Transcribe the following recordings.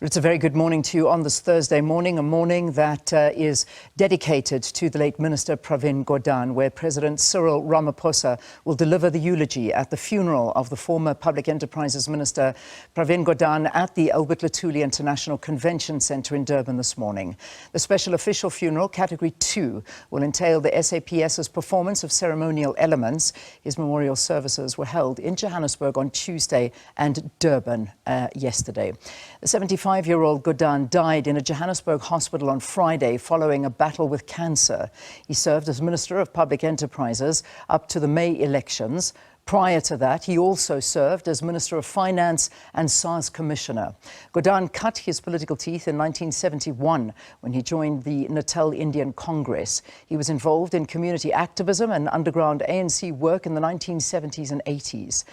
It's a very good morning to you on this Thursday morning, a morning that is dedicated to the late Minister Pravin Gordhan, where President Cyril Ramaphosa will deliver the eulogy at the funeral of the former Public Enterprises Minister Pravin Gordhan at the Luthuli International Convention Centre in Durban this morning. The special official funeral, Category 2, will entail the SAPS's performance of ceremonial elements. His memorial services were held in Johannesburg on Tuesday and Durban yesterday. The 75-year-old Gordhan died in a Johannesburg hospital on Friday following a battle with cancer. He served as Minister of Public Enterprises up to the May elections. Prior to that, he also served as Minister of Finance and SARS Commissioner. Gordhan cut his political teeth in 1971 when he joined the Natal Indian Congress. He was involved in community activism and underground ANC work in the 1970s and 80s.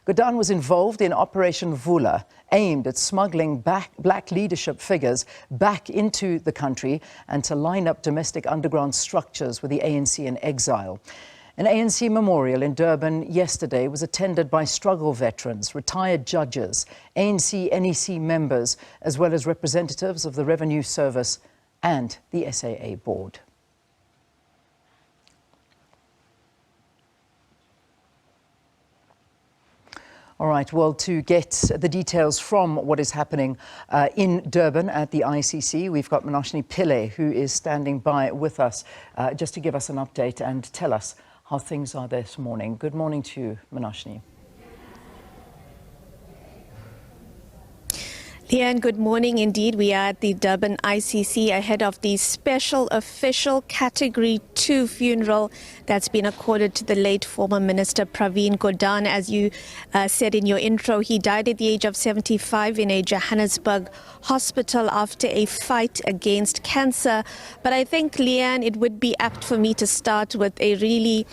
Gordhan was involved in Operation Vula, aimed at smuggling black leadership figures back into the country and to line up domestic underground structures with the ANC in exile. An ANC memorial in Durban yesterday was attended by struggle veterans, retired judges, ANC NEC members, as well as representatives of the Revenue Service and the SAA board. All right, well, to get the details from what is happening in Durban at the ICC, we've got Manoshni Pillay, who is standing by with us just to give us an update and tell us how things are this morning. Good morning to you, Manoshni. Leanne, good morning indeed. We are at the Durban ICC ahead of the special official Category 2 funeral that's been accorded to the late former Minister Pravin Gordhan. As you said in your intro, he died at the age of 75 in a Johannesburg hospital after a fight against cancer. But I think, Leanne, it would be apt for me to start with a really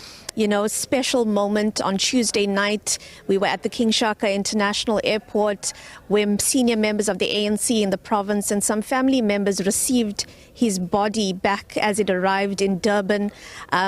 special moment. On Tuesday night, we were at the King Shaka International Airport where senior members of the ANC in the province and some family members received his body back as it arrived in Durban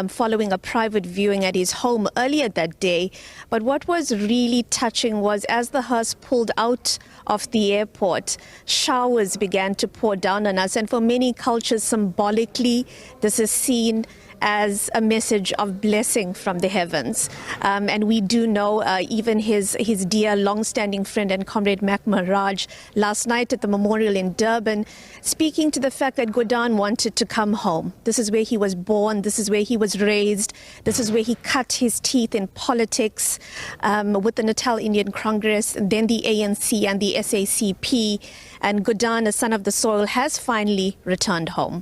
following a private viewing at his home earlier that day. But what was really touching was as the hearse pulled out of the airport, showers began to pour down on us. And for many cultures, symbolically, this is seen as a message of blessing from the heavens. And we do know even his dear long-standing friend and comrade Mac Maharaj last night at the memorial in Durban, speaking to the fact that Gordhan wanted to come home. This is where he was born, this is where he was raised, this is where he cut his teeth in politics with the Natal Indian Congress, and then the ANC and the SACP. And Gordhan, a son of the soil, has finally returned home.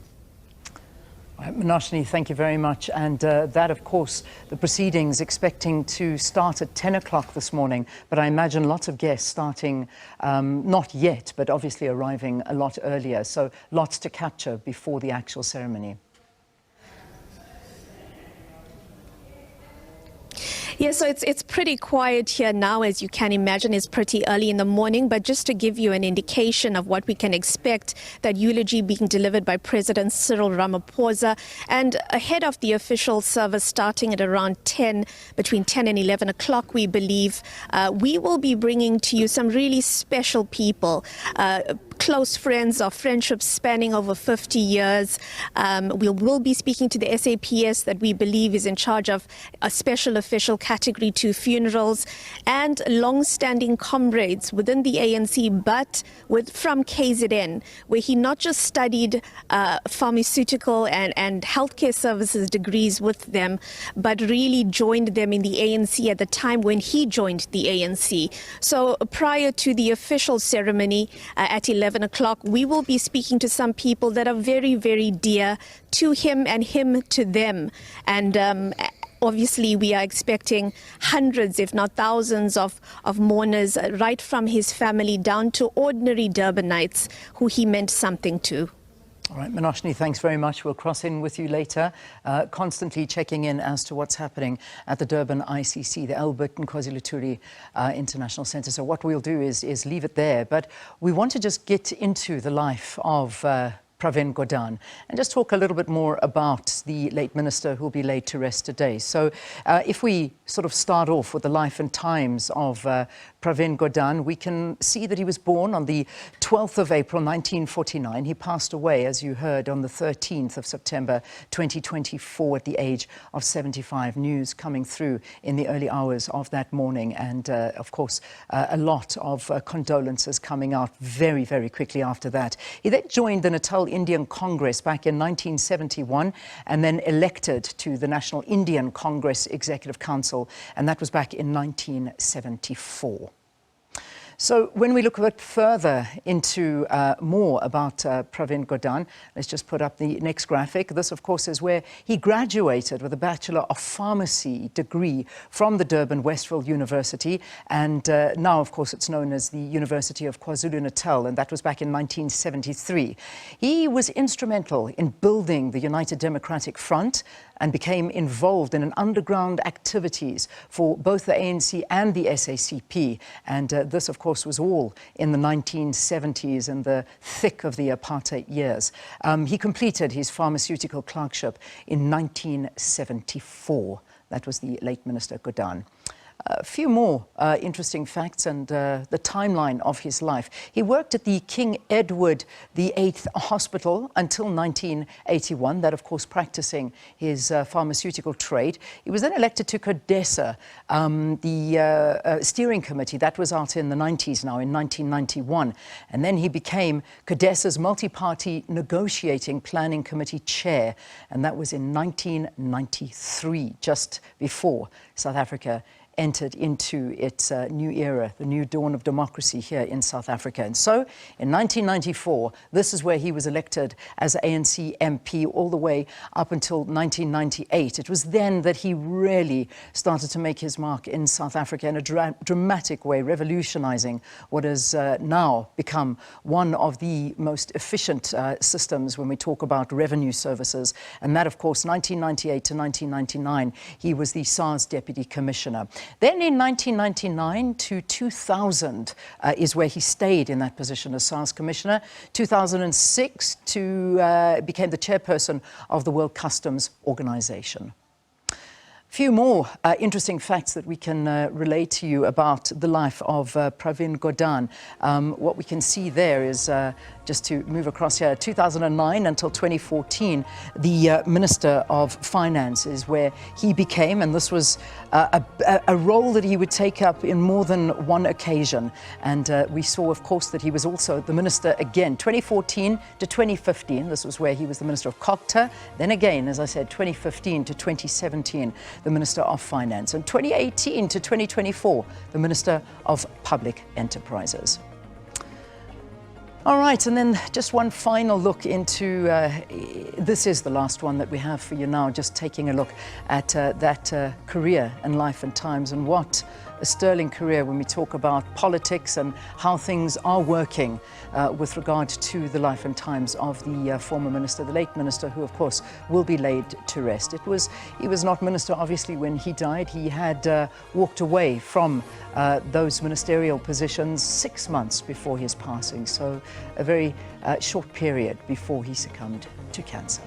Manoshni, thank you very much. And that, of course, the proceedings expecting to start at 10 o'clock this morning. But I imagine lots of guests starting, not yet, but obviously arriving a lot earlier. So lots to capture before the actual ceremony. Yeah, so it's pretty quiet here now, as you can imagine. It's pretty early in the morning, but just to give you an indication of what we can expect, that eulogy being delivered by President Cyril Ramaphosa, and ahead of the official service starting at around between 10 and 11 o'clock, we believe, we will be bringing to you some really special people, close friends or friendships spanning over 50 years. We will be speaking to the SAPS that we believe is in charge of a special official Category 2 funerals, and long-standing comrades within the ANC, but from KZN, where he not just studied pharmaceutical and healthcare services degrees with them, but really joined them in the ANC at the time when he joined the ANC. So prior to the official ceremony at 11 o'clock, we will be speaking to some people that are very, very dear to him and him to them. And obviously, we are expecting hundreds, if not thousands, of mourners, right from his family down to ordinary Durbanites who he meant something to. All right, Manoshni, thanks very much. We'll cross in with you later, constantly checking in as to what's happening at the Durban ICC, the Albert Nkosi Luthuli International Centre. So what we'll do is leave it there. But we want to just get into the life of Pravin Gordhan, and just talk a little bit more about the late minister who will be laid to rest today. So if we sort of start off with the life and times of Pravin Gordhan, we can see that he was born on the 12th of April 1949. He passed away, as you heard, on the 13th of September 2024 at the age of 75. News coming through in the early hours of that morning, and of course a lot of condolences coming out very, very quickly after that. He then joined the Natal Indian Congress back in 1971 and then elected to the National Indian Congress Executive Council, and that was back in 1974. So when we look a bit further into more about Pravin Gordhan, let's just put up the next graphic. This, of course, is where he graduated with a Bachelor of Pharmacy degree from the Durban Westville University, and now, of course, it's known as the University of KwaZulu-Natal, and that was back in 1973. He was instrumental in building the United Democratic Front and became involved in underground activities for both the ANC and the SACP. And this, of course, was all in the 1970s and the thick of the apartheid years. He completed his pharmaceutical clerkship in 1974. That was the late Minister Gordhan. A few more interesting facts and the timeline of his life. He worked at the King Edward VIII Hospital until 1981, that of course practicing his pharmaceutical trade. He was then elected to CODESA, the steering committee. That was out in the 90s now, in 1991. And then he became CODESA's multi-party negotiating planning committee chair, and that was in 1993, just before South Africa entered into its new era, the new dawn of democracy here in South Africa. And so in 1994, this is where he was elected as ANC MP all the way up until 1998. It was then that he really started to make his mark in South Africa in a dramatic way, revolutionizing what has now become one of the most efficient systems when we talk about revenue services. And that, of course, 1998 to 1999, he was the SARS Deputy Commissioner. Then in 1999 to 2000 is where he stayed in that position as SARS Commissioner. 2006 to became the chairperson of the World Customs Organization. Few more interesting facts that we can relate to you about the life of Pravin Gordhan. What we can see there is, just to move across here, 2009 until 2014, the Minister of Finance is where he became, and this was a role that he would take up in more than one occasion. And we saw, of course, that he was also the Minister again, 2014 to 2015. This was where he was the Minister of COGTA. Then again, as I said, 2015 to 2017. The Minister of Finance, and 2018 to 2024, the Minister of Public Enterprises. All right, and then just one final look into, this is the last one that we have for you now, just taking a look at that career and life and times, and what a sterling career when we talk about politics and how things are working with regard to the life and times of the former minister, the late minister, who of course will be laid to rest. He was not minister obviously when he died. He had walked away from those ministerial positions 6 months before his passing, so a very short period before he succumbed to cancer.